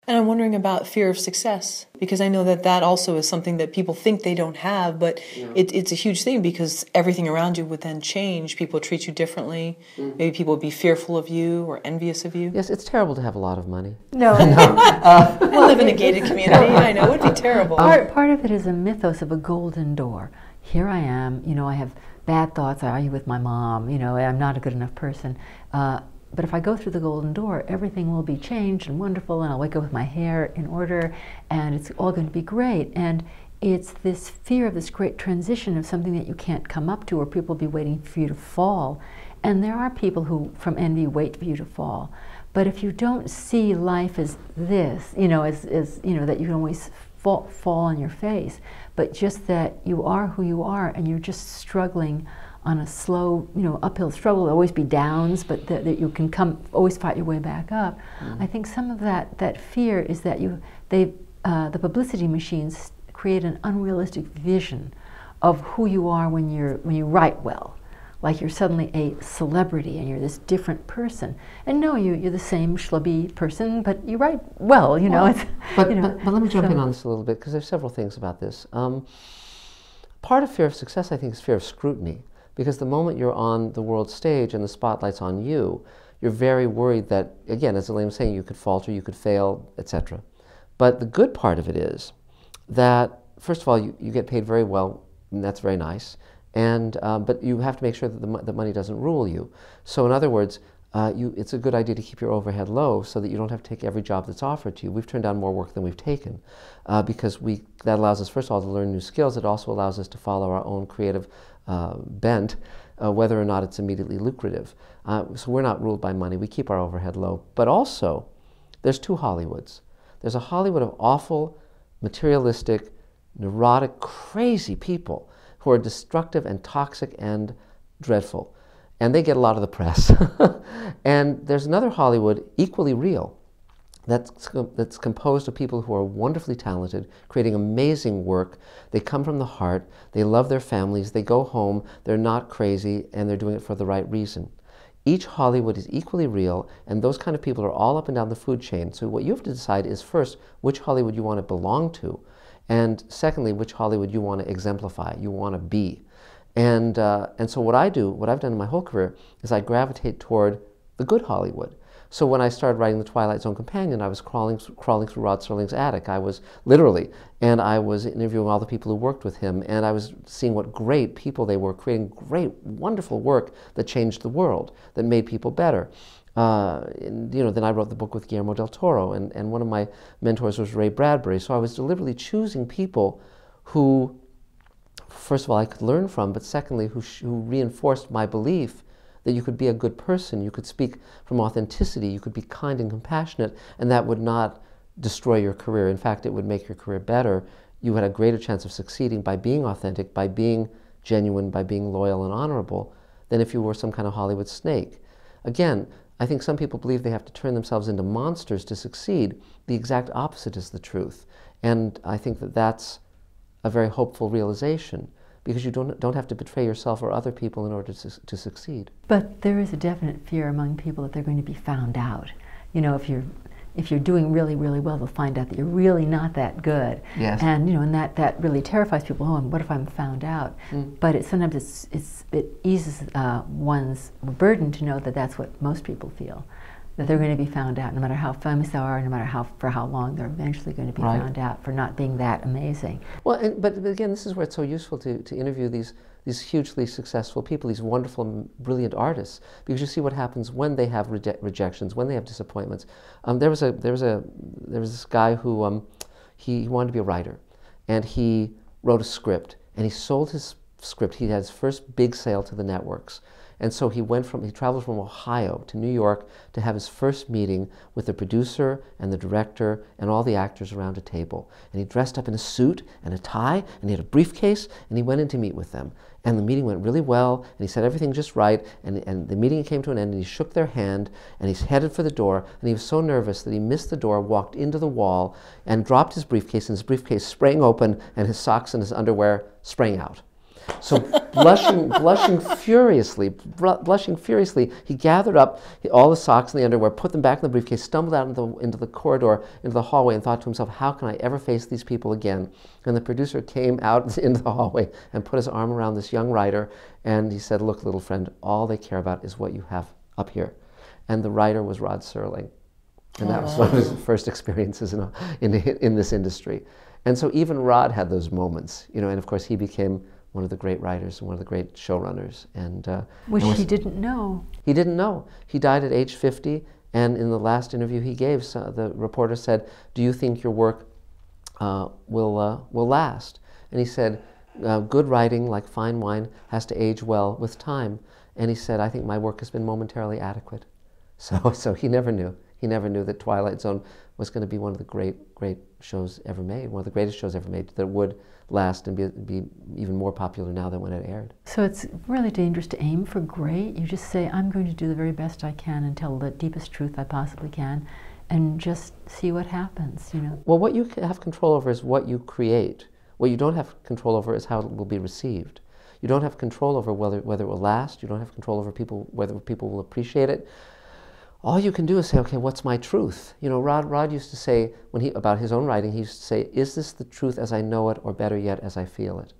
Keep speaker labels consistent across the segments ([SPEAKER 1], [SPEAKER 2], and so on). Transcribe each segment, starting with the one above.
[SPEAKER 1] And I'm wondering about fear of success, because I know that that also is something that people think they don't have, but it's a huge thing because everything around you would then change. People treat you differently. Maybe people would be fearful of you or envious of you.
[SPEAKER 2] Yes, it's terrible to have a lot of money.
[SPEAKER 3] No.
[SPEAKER 1] I live in a gated community. I know, it would be terrible.
[SPEAKER 3] Part of it is a mythos of a golden door. Here I am, I have bad thoughts, I argue with my mom, I'm not a good enough person. But if I go through the golden door, everything will be changed and wonderful, and I'll wake up with my hair in order, and it's all going to be great. And it's this fear of this great transition of something that you can't come up to, or people will be waiting for you to fall. And there are people who, from envy, wait for you to fall. But if you don't see life as this, that you can always fall on your face, but just that you are who you are, and you're just struggling on a slow, uphill struggle. There'll always be downs, but that you can always fight your way back up. I think some of that fear is that the publicity machines create an unrealistic vision of who you are when you write well. Like you're suddenly a celebrity and you're this different person. And no, you're the same schlubby person, but you write well,
[SPEAKER 2] But let me jump in on this a little bit, because there's several things about this. Part of fear of success, I think, is fear of scrutiny. Because the moment you're on the world stage and the spotlight's on you, you're very worried that, again, as Elaine was saying, you could falter, you could fail, etc. But the good part of it is that, first of all, you get paid very well, and that's very nice. And but you have to make sure that the money doesn't rule you. So in other words, it's a good idea to keep your overhead low so that you don't have to take every job that's offered to you. We've turned down more work than we've taken because that allows us, first of all, to learn new skills. It also allows us to follow our own creative bent, whether or not it's immediately lucrative. So we're not ruled by money. We keep our overhead low. But also, there's two Hollywoods. There's a Hollywood of awful, materialistic, neurotic, crazy people who are destructive and toxic and dreadful. And they get a lot of the press. And there's another Hollywood, equally real, that's composed of people who are wonderfully talented, creating amazing work. They come from the heart, they love their families, they go home, they're not crazy, and they're doing it for the right reason. Each Hollywood is equally real, and those kind of people are all up and down the food chain. So what you have to decide is, first, which Hollywood you want to belong to, and secondly, which Hollywood you want to exemplify, you want to be. And so what I've done in my whole career, is I gravitate toward the good Hollywood. So when I started writing The Twilight Zone Companion, I was crawling through Rod Serling's attic. I was literally, and I was interviewing all the people who worked with him, and I was seeing what great people they were, creating great, wonderful work that changed the world, that made people better. Then I wrote the book with Guillermo del Toro, and one of my mentors was Ray Bradbury. So I was deliberately choosing people who, first of all, I could learn from, but secondly, who reinforced my belief that you could be a good person, you could speak from authenticity, you could be kind and compassionate, and that would not destroy your career. In fact, it would make your career better. You had a greater chance of succeeding by being authentic, by being genuine, by being loyal and honorable, than if you were some kind of Hollywood snake. Again, I think some people believe they have to turn themselves into monsters to succeed. The exact opposite is the truth. And I think that that's a very hopeful realization, because you don't have to betray yourself or other people in order to succeed. But
[SPEAKER 3] there is a definite fear among people that they're going to be found out. If you're doing really, really well, they'll find out that you're really not that good.
[SPEAKER 2] Yes.
[SPEAKER 3] And and that really terrifies people. Oh, and what if I'm found out? But sometimes it eases one's burden to know that that's what most people feel, that they're going to be found out, no matter how famous they are, no matter for how long, they're eventually going to be found out for not being that amazing.
[SPEAKER 2] Well, but again, this is where it's so useful to interview these hugely successful people, these wonderful, brilliant artists, because you see what happens when they have rejections, when they have disappointments. There was this guy who he wanted to be a writer, and he wrote a script, and he sold his script. He had his first big sale to the networks. And so he traveled from Ohio to New York to have his first meeting with the producer and the director and all the actors around a table. And he dressed up in a suit and a tie, and he had a briefcase, and he went in to meet with them. And the meeting went really well, and he said everything just right, and the meeting came to an end, and he shook their hand, and he's headed for the door, and he was so nervous that he missed the door, walked into the wall, and dropped his briefcase, and his briefcase sprang open, and his socks and his underwear sprang out. So blushing furiously, he gathered up all the socks and the underwear, put them back in the briefcase, stumbled out into the corridor, into the hallway, and thought to himself, how can I ever face these people again? And the producer came out into the hallway and put his arm around this young writer, and he said, look, little friend, all they care about is what you have up here. And the writer was Rod Serling. And that was one of his first experiences in this industry. And so even Rod had those moments, and of course he became one of the great writers and one of the great showrunners.
[SPEAKER 3] Which he didn't know.
[SPEAKER 2] He didn't know. He died at age 50, and in the last interview he gave, the reporter said, do you think your work will last? And he said, good writing, like fine wine, has to age well with time. And he said, I think my work has been momentarily adequate. So he never knew. He never knew that Twilight Zone was going to be one of the great shows ever made, one of the greatest shows ever made, that would last and be even more popular now than when it aired.
[SPEAKER 3] So it's really dangerous to aim for great. You just say, I'm going to do the very best I can and tell the deepest truth I possibly can, and just see what happens,
[SPEAKER 2] Well, what you have control over is what you create. What you don't have control over is how it will be received. You don't have control over whether it will last. You don't have control over whether people will appreciate it. All you can do is say, okay, what's my truth? Rod used to say, about his own writing, he used to say, is this the truth as I know it, or better yet, as I feel it?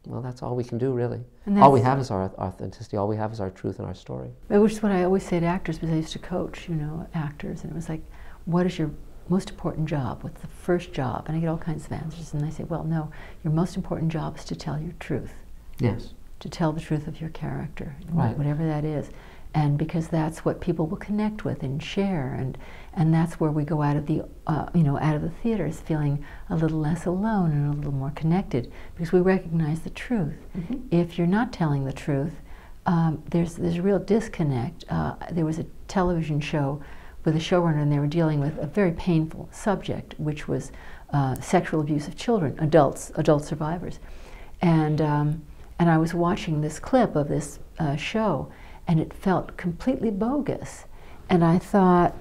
[SPEAKER 2] Well, that's all we can do, really. All we have is our authenticity. All we have is our truth and our story.
[SPEAKER 3] Which is what I always say to actors, because I used to coach, actors, and it was like, what is your most important job? What's the first job? And I get all kinds of answers, and I say, well, no, your most important job is to tell your truth.
[SPEAKER 2] Yes.
[SPEAKER 3] To tell the truth of your character,
[SPEAKER 2] right.
[SPEAKER 3] Whatever that is. And because that's what people will connect with and share, and that's where we go out of the out of the theaters feeling a little less alone and a little more connected, because we recognize the truth. Mm-hmm. If you're not telling the truth, there's a real disconnect. There was a television show with a showrunner, and they were dealing with a very painful subject, which was sexual abuse of children, adult survivors, and I was watching this clip of this show. And it felt completely bogus. And I thought,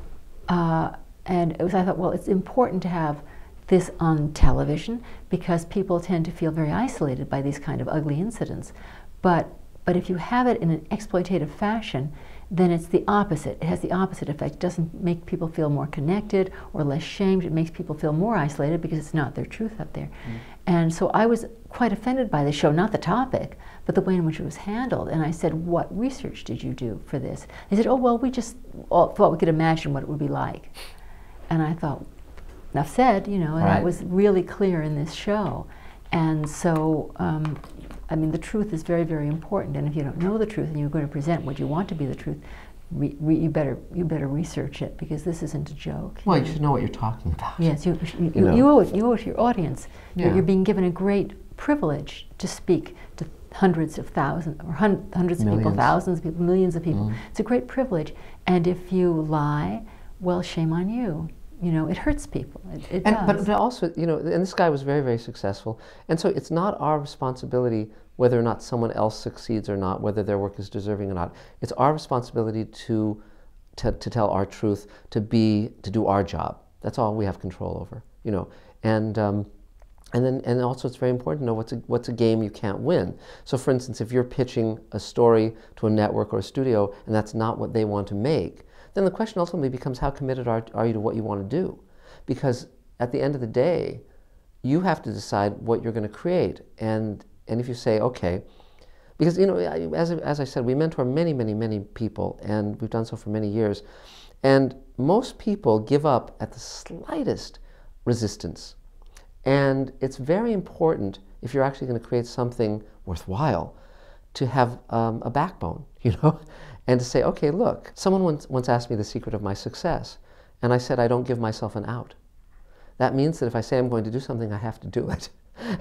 [SPEAKER 3] well, it's important to have this on television because people tend to feel very isolated by these kind of ugly incidents. But if you have it in an exploitative fashion, then it's the opposite. It has the opposite effect. It doesn't make people feel more connected or less shamed. It makes people feel more isolated because it's not their truth up there. Mm. And so I was quite offended by the show, not the topic, but the way in which it was handled. And I said, what research did you do for this? They said, oh, well, we just thought we could imagine what it would be like. And I thought, enough said, and
[SPEAKER 2] right.
[SPEAKER 3] That was really clear in this show. And so, the truth is very, very important. And if you don't know the truth and you're going to present what you want to be the truth, you better research it, because this isn't a joke.
[SPEAKER 2] Well, you should know what you're talking about.
[SPEAKER 3] Yes, you owe it to your audience.
[SPEAKER 2] Yeah.
[SPEAKER 3] You're being given a great privilege to speak to hundreds of thousands, or hundreds of people, thousands of people, millions of people. Mm. It's a great privilege. And if you lie, well, shame on you. It hurts people. It does.
[SPEAKER 2] But also, and this guy was very, very successful. And so it's not our responsibility whether or not someone else succeeds or not, whether their work is deserving or not. It's our responsibility to tell our truth, to do our job. That's all we have control over, And also it's very important to know what's a game you can't win. So for instance, if you're pitching a story to a network or a studio and that's not what they want to make, then the question ultimately becomes, how committed are you to what you want to do? Because at the end of the day, you have to decide what you're going to create. And if you say, okay, because as I said, we mentor many, many, many people, and we've done so for many years, and most people give up at the slightest resistance. And it's very important, if you're actually going to create something worthwhile, to have a backbone, and to say, okay, look, someone once asked me the secret of my success, and I said I don't give myself an out. That means that if I say I'm going to do something, I have to do it.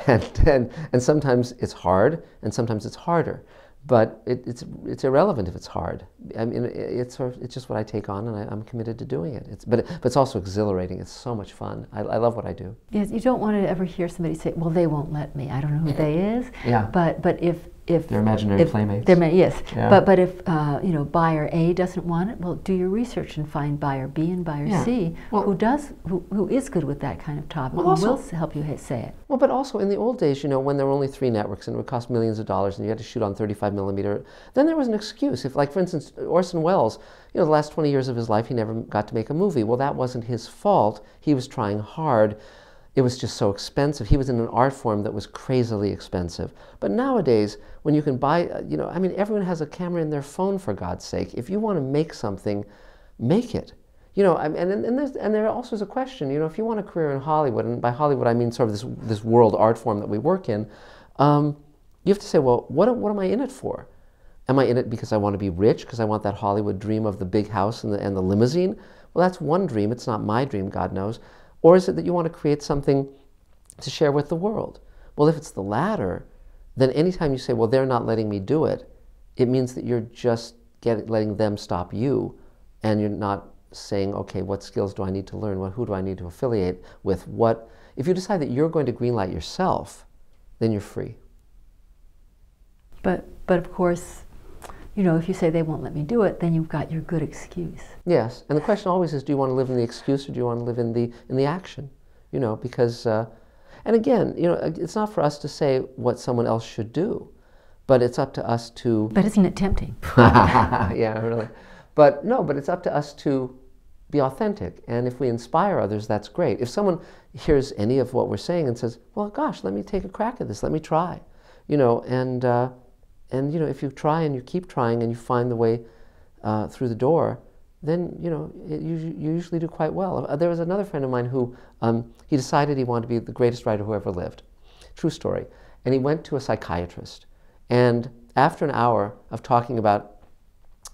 [SPEAKER 2] And sometimes it's hard, and sometimes it's harder. But it's irrelevant if it's hard. It's just what I take on, and I'm committed to doing it. But it's also exhilarating. It's so much fun. I love what I do.
[SPEAKER 3] Yes, you don't want to ever hear somebody say, "Well, they won't let me." I don't know who "they" is.
[SPEAKER 2] Yeah.
[SPEAKER 3] But
[SPEAKER 2] their imaginary playmates.
[SPEAKER 3] Yes,
[SPEAKER 2] Yeah.
[SPEAKER 3] but if you know, buyer A doesn't want it, well, do your research and find buyer B and buyer C who is good with that kind of topic, who will help you say it.
[SPEAKER 2] Well, but also in the old days, you know, when there were only 3 networks and it would cost millions of dollars and you had to shoot on 35 millimeter, then there was an excuse. If, like, for instance, Orson Welles, you know, the last 20 years of his life, he never got to make a movie. Well, that wasn't his fault. He was trying hard. It was just so expensive. He was in an art form that was crazily expensive. But nowadays, when you can buy, you know, I mean, everyone has a camera in their phone, for God's sake. If you want to make something, make it. You know, and there also is a question, you know, if you want a career in Hollywood, and by Hollywood I mean sort of this world art form that we work in, you have to say, well, what am I in it for? Am I in it because I want to be rich, because I want that Hollywood dream of the big house and the limousine? Well, that's one dream. It's not my dream, God knows. Or is it that you want to create something to share with the world? Well, if it's the latter, then anytime you say, well, they're not letting me do it, it means that you're just letting them stop you, and you're not saying, okay, what skills do I need to learn? Who do I need to affiliate with? If you decide that you're going to greenlight yourself, then you're free.
[SPEAKER 3] But of course, you know, if you say they won't let me do it, then you've got your good excuse.
[SPEAKER 2] Yes, and the question always is, do you want to live in the excuse or do you want to live in the action? You know, because, and again, you know, it's not for us to say what someone else should do, but it's up to us to...
[SPEAKER 3] But isn't it tempting?
[SPEAKER 2] Yeah, really. But no, but it's up to us to be authentic, and if we inspire others, that's great. If someone hears any of what we're saying and says, well, gosh, let me take a crack at this, let me try, you know, and you know, if you try and you keep trying and you find the way through the door, then, you know, you usually do quite well. There was another friend of mine who, he decided he wanted to be the greatest writer who ever lived. True story. And he went to a psychiatrist. And after an hour of talking about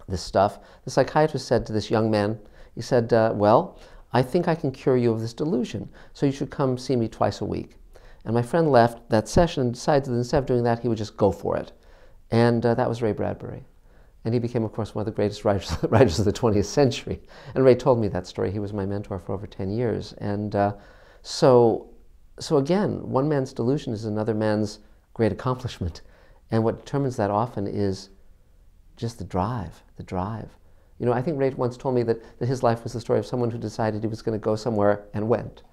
[SPEAKER 2] this stuff, the psychiatrist said to this young man, he said, well, I think I can cure you of this delusion, so you should come see me twice a week. And my friend left that session and decided that instead of doing that, he would just go for it. And that was Ray Bradbury. And he became, of course, one of the greatest writers of the 20th century. And Ray told me that story. He was my mentor for over 10 years. And so again, one man's delusion is another man's great accomplishment. And what determines that often is just the drive, You know, I think Ray once told me that his life was the story of someone who decided he was going to go somewhere and went.